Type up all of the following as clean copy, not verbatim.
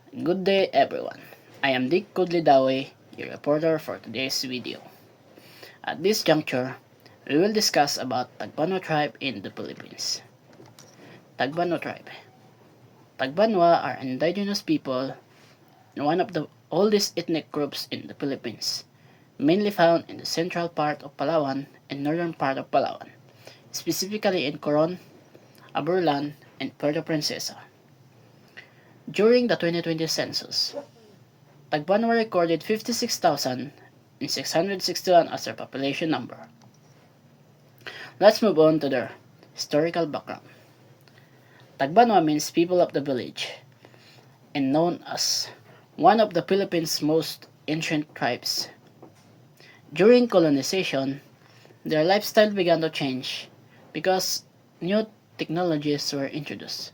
Good day everyone. I am Dick Kudlidawe, your reporter for today's video. At this juncture, we will discuss about Tagbanwa tribe in the Philippines. Tagbanwa tribe. Tagbanwa are indigenous people and one of the oldest ethnic groups in the Philippines, mainly found in the central part of Palawan and northern part of Palawan, specifically in Coron, Aburlan, and Puerto Princesa. During the 2020 census, Tagbanwa recorded 56,661 as their population number. Let's move on to their historical background. Tagbanwa means people of the village and known as one of the Philippines' most ancient tribes. During colonization, their lifestyle began to change because new technologies were introduced.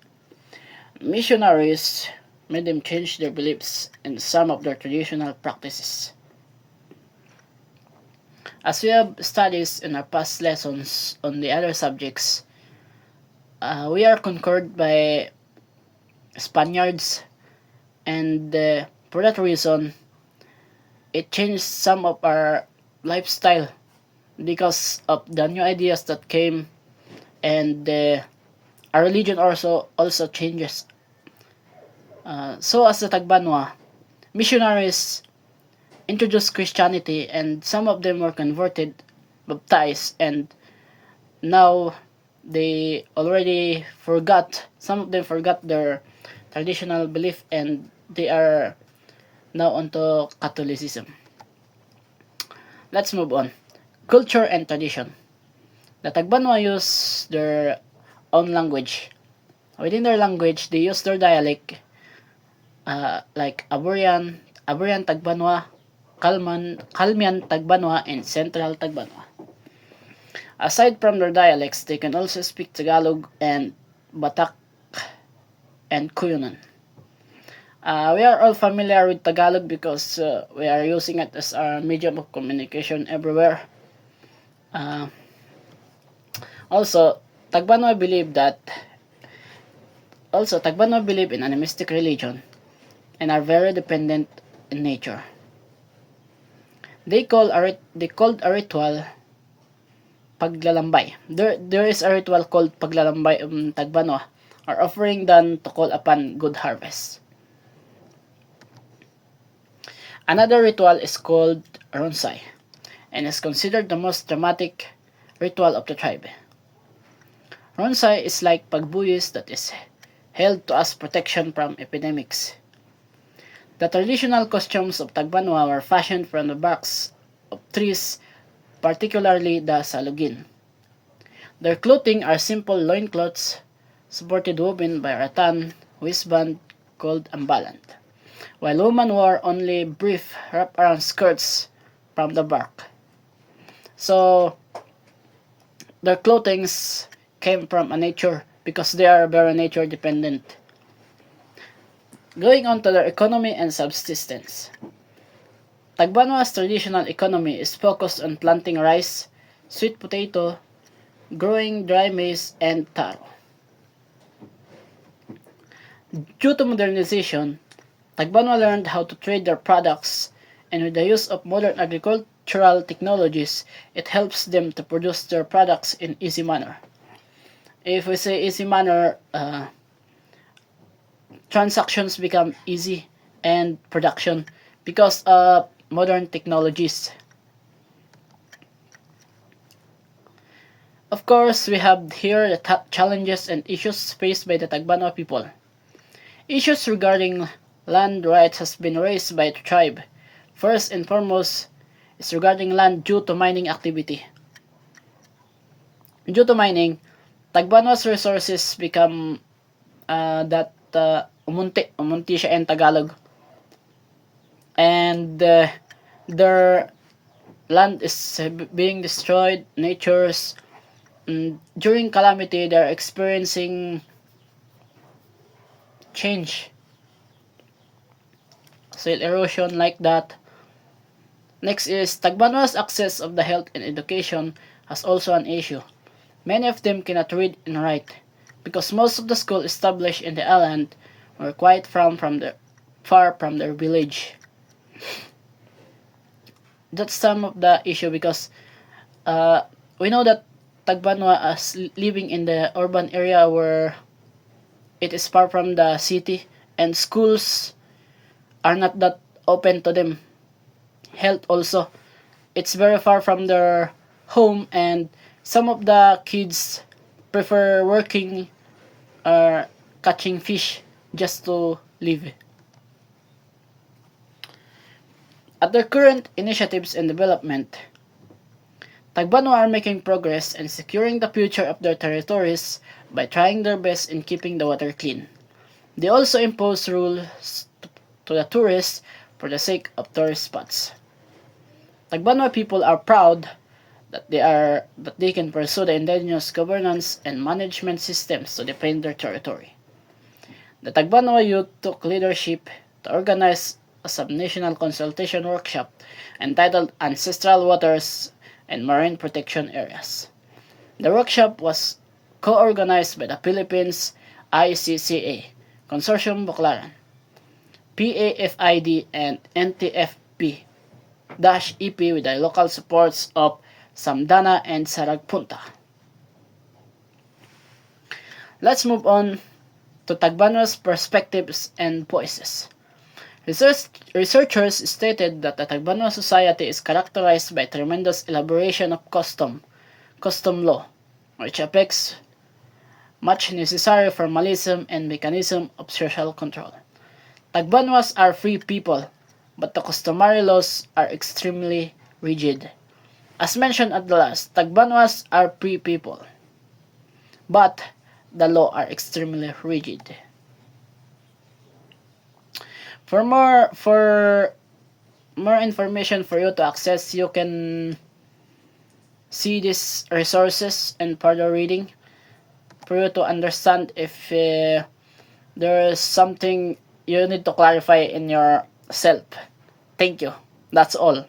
Missionaries made them change their beliefs and some of their traditional practices. As we have studies in our past lessons on the other subjects, we are conquered by Spaniards, and for that reason, it changed some of our lifestyle because of the new ideas that came, and our religion also changes. So as the Tagbanwa, missionaries introduced Christianity and some of them were converted, baptized, and now some of them forgot their traditional belief and they are now onto Catholicism. Let's move on. Culture and tradition. The Tagbanwa use their own language. Within their language, they use their dialect like Aburian Tagbanwa, Kalmian Tagbanwa, and Central Tagbanwa. Aside from their dialects, they can also speak Tagalog and Batak and Kuyunan. We are all familiar with Tagalog because we are using it as our medium of communication everywhere. Also, Tagbanwa believe in animistic religion and are very dependent in nature. They called a ritual paglalambay. There is a ritual called paglalambay Tagbanwa, or offering done to call upon good harvest. Another ritual is called Ronsay and is considered the most dramatic ritual of the tribe. Ronsay is like pagbuyis that is held to as protection from epidemics. The traditional costumes of Tagbanwa were fashioned from the barks of trees, particularly the salugin. Their clothing are simple loincloths supported woven by a rattan waistband called ambalant, while women wore only brief wrap-around skirts from the bark. So, their clothing came from a nature because they are very nature dependent. Going on to their economy and subsistence. Tagbanwa's traditional economy is focused on planting rice, sweet potato, growing dry maize, and taro. Due to modernization, Tagbanwa learned how to trade their products, and with the use of modern agricultural technologies, it helps them to produce their products in easy manner. If we say easy manner, transactions become easy and production because of modern technologies. Of course, we have here the challenges and issues faced by the Tagbanwa people. Issues regarding land rights has been raised by the tribe. First and foremost is regarding land due to mining activity. Due to mining, Tagbanwa's resources become umunti siya in Tagalog. And their land is being destroyed, during calamity they are experiencing change, soil erosion like that. Next is Tagbanwa's access of the health and education has also an issue. Many of them cannot read and write because most of the schools established in the island were quite far from far from their village. That's some of the issue because we know that Tagbanwa is living in the urban area where it is far from the city and schools are not that open to them. Health also, it's very far from their home and some of the kids prefer working or catching fish just to live. At their current initiatives and development, Tagbanwa are making progress and securing the future of their territories by trying their best in keeping the water clean. They also impose rules to the tourists for the sake of tourist spots. Tagbanwa people are proud that they can pursue the indigenous governance and management systems to defend their territory. The Tagbanwa youth took leadership to organize a sub-national consultation workshop entitled Ancestral Waters and Marine Protection Areas. The workshop was co-organized by the Philippines ICCA, Consortium Baclaran, PAFID, and NTFP-EP with the local supports of Samdana and Saragpunta. Let's move on to Tagbanwa's perspectives and voices. Researchers stated that the Tagbanwa society is characterized by tremendous elaboration of custom law, which affects much necessary formalism and mechanism of social control. Tagbanwas are free people, but the customary laws are extremely rigid. As mentioned at the last, Tagbanwas are free people, but the law are extremely rigid. For more information for you to access, you can see these resources and further reading for you to understand if there is something you need to clarify in yourself. Thank you. That's all.